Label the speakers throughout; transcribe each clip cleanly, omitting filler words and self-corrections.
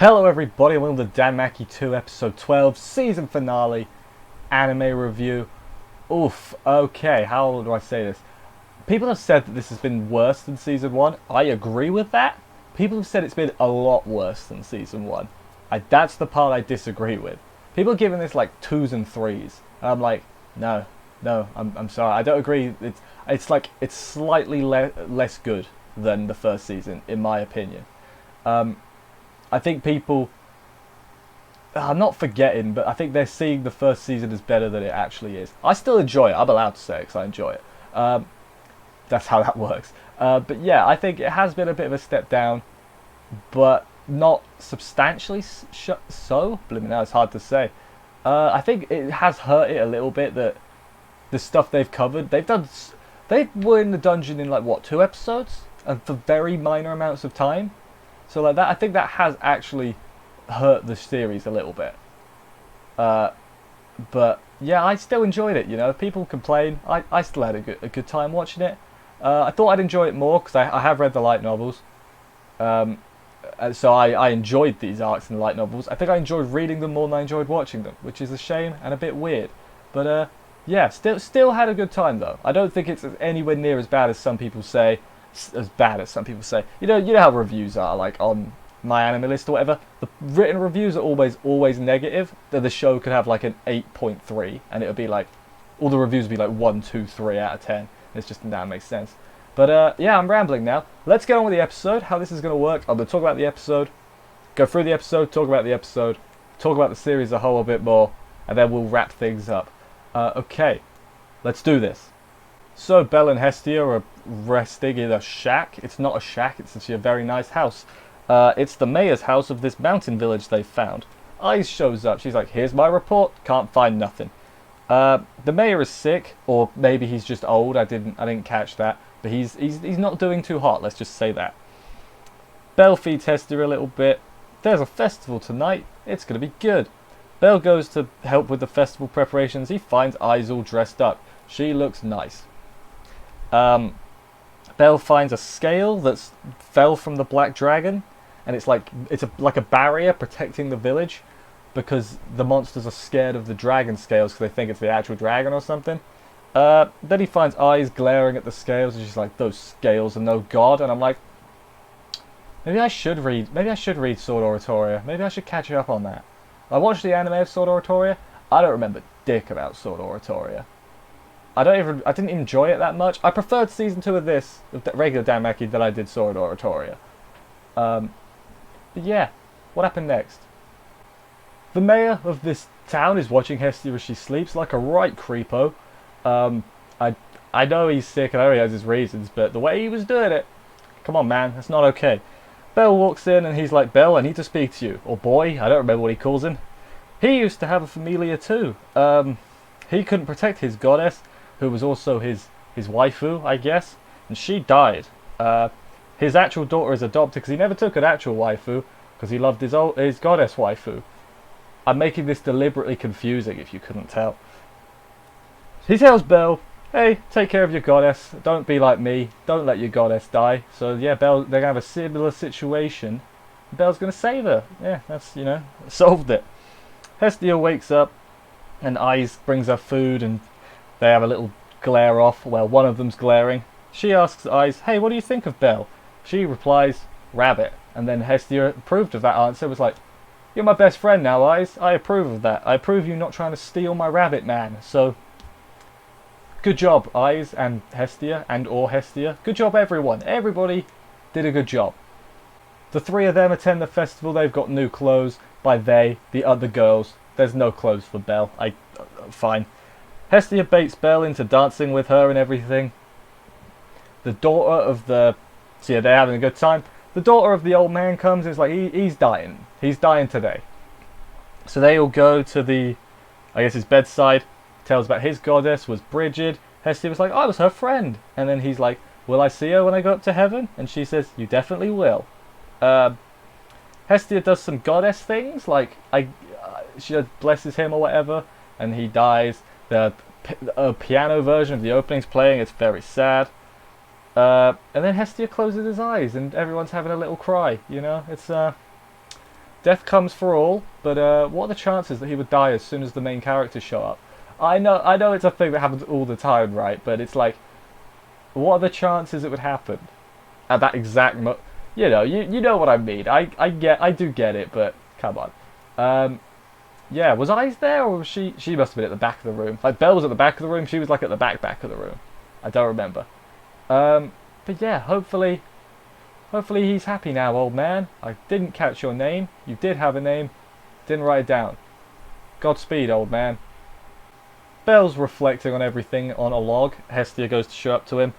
Speaker 1: Hello everybody, and welcome to DanMachi 2 episode 12 season finale anime review. Oof, okay, how do I say this? People have said that this has been worse than season 1. I agree with that. People have said it's been a lot worse than season 1. That's the part I disagree with. People are giving this like 2s and 3s. And I'm like, no, I'm sorry, I don't agree. It's slightly less good than the first season, in my opinion. I think people are not forgetting, but I think they're seeing the first season as better than it actually is. I still enjoy it. I'm allowed to say it because I enjoy it. That's how that works. But yeah, I think it has been a bit of a step down, but not substantially so. Blimey, now it's hard to say. I think it has hurt it a little bit that the stuff they've covered. They were in the dungeon in like what, 2 episodes, and for very minor amounts of time. So like that, I think that has actually hurt the series a little bit. But yeah, I still enjoyed it. You know, people complain. I still had a good time watching it. I thought I'd enjoy it more because I have read the light novels. So I enjoyed these arcs in the light novels. I think I enjoyed reading them more than I enjoyed watching them, which is a shame and a bit weird. But yeah, still had a good time though. I don't think it's anywhere near as bad as some people say. You know how reviews are, like on My Anime List or whatever. The written reviews are always negative. That the show could have like an 8.3, and it would be like all the reviews would be like 1, 2, 3 out of 10. It's just that makes sense. But yeah, I'm rambling now. Let's get on with the episode. How this is going to work? I'm going to talk about the episode, go through the episode, talk about the episode, talk about the series as a whole a bit more, and then we'll wrap things up. Okay, let's do this. So Belle and Hestia are resting in a shack. It's not a shack, it's actually a very nice house. It's the mayor's house of this mountain village they've found. Eyes shows up. She's like, here's my report. Can't find nothing. The mayor is sick, or maybe he's just old. I didn't catch that. But he's not doing too hot, let's just say that. Belle feeds Hestia a little bit. There's a festival tonight. It's going to be good. Belle goes to help with the festival preparations. He finds Eyes all dressed up. She looks nice. Belle finds a scale that's fell from the black dragon, and it's like a barrier protecting the village because the monsters are scared of the dragon scales because they think it's the actual dragon or something. Then he finds Eyes glaring at the scales, and she's like, "Those scales are no god." And I'm like, maybe I should read Sword Oratoria. Maybe I should catch up on that. I watched the anime of Sword Oratoria. I don't remember dick about Sword Oratoria. I didn't enjoy it that much. I preferred season 2 of this, of the regular DanMachi, than I did Sword Oratoria. But yeah, what happened next? The mayor of this town is watching Hestia as she sleeps like a right creepo. I know he's sick, and I know he has his reasons, but the way he was doing it, come on man, that's not okay. Belle walks in and he's like, "Belle, I need to speak to you." Or boy, I don't remember what he calls him. He used to have a familia too. He couldn't protect his goddess, who was also his waifu, I guess, and she died. His actual daughter is adopted because he never took an actual waifu because he loved his goddess waifu. I'm making this deliberately confusing if you couldn't tell. He tells Belle, "Hey, take care of your goddess. Don't be like me. Don't let your goddess die." So yeah, Belle, they're gonna have a similar situation. Belle's gonna save her. Yeah, that's, you know, solved it. Hestia wakes up, and Eyes brings her food, and they have a little glare off. Well, one of them's glaring. She asks Eyes, "Hey, what do you think of Belle?" She replies, "Rabbit." And then Hestia approved of that answer, was like, "You're my best friend now, Eyes. I approve of that. I approve you not trying to steal my rabbit, man." So, good job, Eyes and Hestia, and/or Hestia. Good job, everyone. Everybody did a good job. The 3 of them attend the festival. They've got new clothes. By they, the other girls. There's no clothes for Belle. Fine. Hestia baits Belle into dancing with her and everything. The daughter of the... So yeah, they're having a good time. The daughter of the old man comes and is like, he's dying. He's dying today. So they all go to his bedside. Tells about his goddess was Bridget. Hestia was like, "I was her friend." And then he's like, "Will I see her when I go up to heaven?" And she says, "You definitely will." Hestia does some goddess things, like she blesses him or whatever, and he dies. The piano version of the opening's playing. It's very sad. And then Hestia closes his eyes, and everyone's having a little cry. You know, it's Death comes for all, but what are the chances that he would die as soon as the main characters show up? I know it's a thing that happens all the time, right? But it's like, what are the chances it would happen at that exact you know what I mean. I do get it, but come on. Yeah, was I there or was she? She must have been at the back of the room. Like Belle was at the back of the room. She was like at the back of the room. I don't remember. But yeah, hopefully he's happy now, old man. I didn't catch your name. You did have a name. Didn't write it down. Godspeed, old man. Belle's reflecting on everything on a log. Hestia goes to show up to him.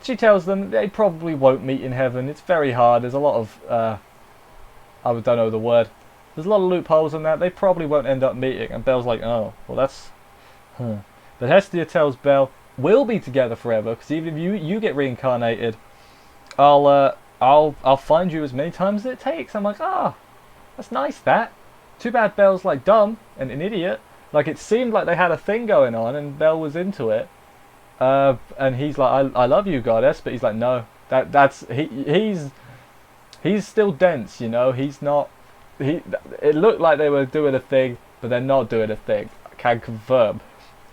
Speaker 1: She tells them they probably won't meet in heaven. It's very hard. There's a lot of, I don't know the word. There's a lot of loopholes in that. They probably won't end up meeting. And Belle's like, oh, well that's... But Hestia tells Belle, we'll be together forever, because even if you get reincarnated, I'll find you as many times as it takes. I'm like, that's nice, that. Too bad Belle's like dumb and an idiot. Like it seemed like they had a thing going on and Belle was into it. And he's like, I love you, goddess, but he's like, no, he's still dense, you know. He's not. It looked like they were doing a thing, but they're not doing a thing. I can confirm.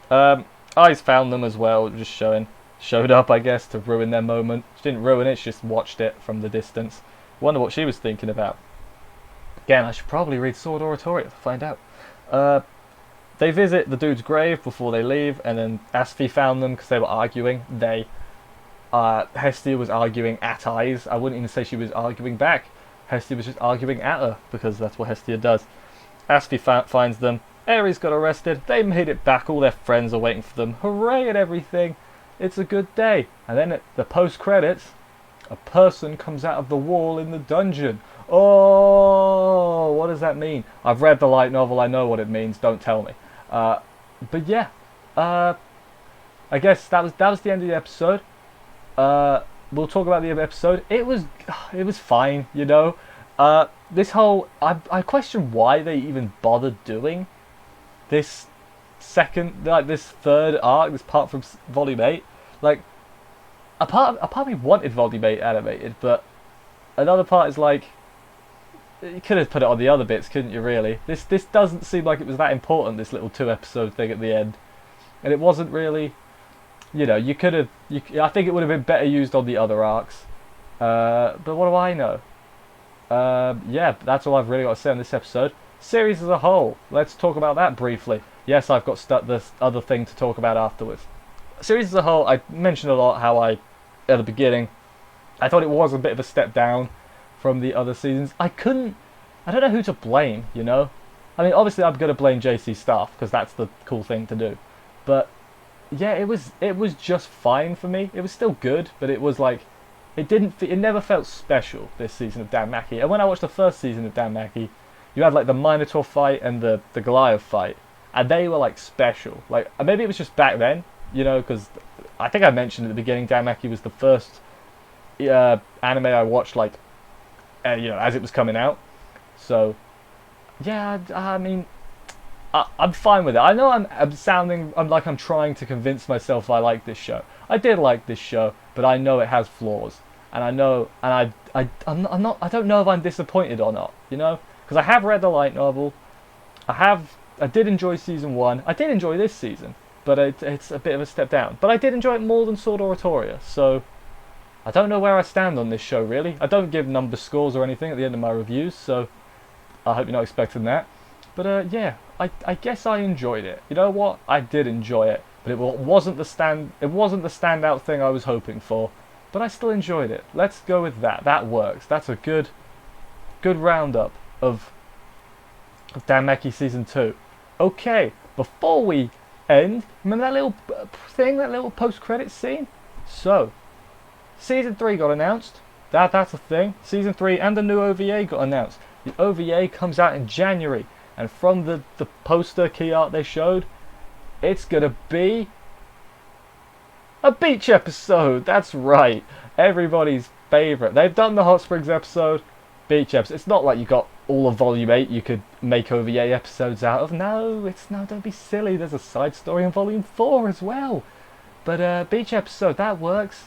Speaker 1: Eyes found them as well, just showed up, I guess, to ruin their moment. She didn't ruin it, she just watched it from the distance. Wonder what she was thinking about. Again, I should probably read Sword Oratorio to find out. They visit the dude's grave before they leave, and then Asphi found them because they were arguing. Hestia was arguing at Eyes. I wouldn't even say she was arguing back. Hestia was just arguing at her, because that's what Hestia does. Asphi finds them. Ares got arrested. They made it back. All their friends are waiting for them. Hooray and everything. It's a good day. And then at the post-credits, a person comes out of the wall in the dungeon. Oh, what does that mean? I've read the light novel. I know what it means. Don't tell me. But yeah, I guess that was the end of the episode. We'll talk about the episode. It was fine, you know. This whole I question why they even bothered doing this this third arc, this part from Volume 8. Like, a part of me wanted Volume 8 animated, but another part is like, you could have put it on the other bits, couldn't you, really? This doesn't seem like it was that important, this little 2-episode thing at the end. And it wasn't really, you know, I think it would have been better used on the other arcs. But what do I know? Yeah, that's all I've really got to say on this episode. Series as a whole, let's talk about that briefly. Yes, I've got this other thing to talk about afterwards. Series as a whole, I mentioned a lot how at the beginning, I thought it was a bit of a step down from the other seasons. I don't know who to blame, you know? I mean, obviously I'm going to blame JC Staff, because that's the cool thing to do. But, yeah, it was just fine for me. It was still good, but it was like, it never felt special, this season of DanMachi. And when I watched the first season of DanMachi, you had like the Minotaur fight and the Goliath fight, and they were like special. Like, maybe it was just back then, you know, because I think I mentioned at the beginning, DanMachi was the first anime I watched, like, you know, as it was coming out. So, yeah, I mean, I'm fine with it. I know I'm like I'm trying to convince myself I like this show. I did like this show, but I know it has flaws, and I know, and I'm not. I don't know if I'm disappointed or not. You know, because I have read the light novel. I did enjoy season 1. I did enjoy this season, but it's a bit of a step down. But I did enjoy it more than Sword Oratorio. So I don't know where I stand on this show, really. I don't give number scores or anything at the end of my reviews, so I hope you're not expecting that. But yeah, I guess I enjoyed it. You know what? I did enjoy it, but it wasn't the standout thing I was hoping for. But I still enjoyed it. Let's go with that. That works. That's a good roundup of DanMachi Season 2. Okay, before we end, remember that little thing, that little post-credits scene? So, Season 3 got announced. That's a thing. Season 3 and the new OVA got announced. The OVA comes out in January, and from the poster key art they showed, it's gonna be a beach episode. That's right, everybody's favourite. They've done the Hot Springs episode, beach episode. It's not like you got all of Volume 8 you could make OVA episodes out of. No, don't be silly. There's a side story in Volume 4 as well. But beach episode, that works.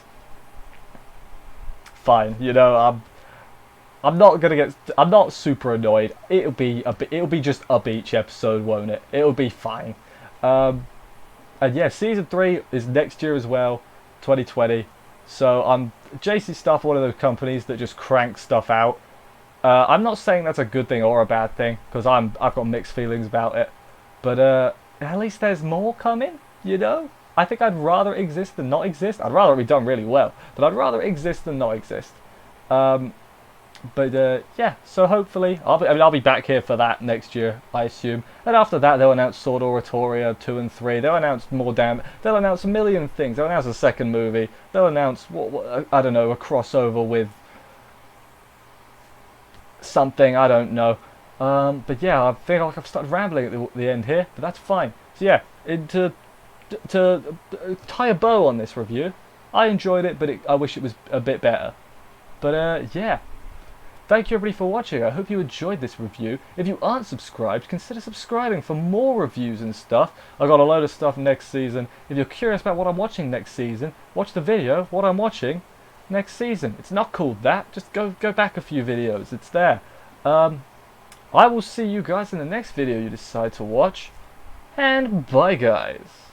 Speaker 1: Fine, you know, I'm not super annoyed. It'll be just a beach episode, won't it? It'll be fine. And yeah, season 3 is next year as well, 2020. So JC Stuff, one of those companies that just crank stuff out. I'm not saying that's a good thing or a bad thing, because I've got mixed feelings about it. But at least there's more coming, you know? I think I'd rather exist than not exist. I'd rather it be done really well, but I'd rather exist than not exist. But yeah, so hopefully I'll be back here for that next year, I assume. And after that, they'll announce Sword Oratoria 2 and 3. They'll announce more They'll announce a million things. They'll announce a second movie. They'll announce I don't know, a crossover with something, I don't know. But yeah, I feel like I've started rambling at the end here, but that's fine. So yeah, to tie a bow on this review, I enjoyed it, but I wish it was a bit better. But yeah, thank you everybody for watching. I hope you enjoyed this review. If you aren't subscribed, consider subscribing for more reviews and stuff. I got a load of stuff next season. If you're curious about what I'm watching next season, watch the video, what I'm watching next season. It's not called that, just go back a few videos, it's there. I will see you guys in the next video you decide to watch, and bye guys.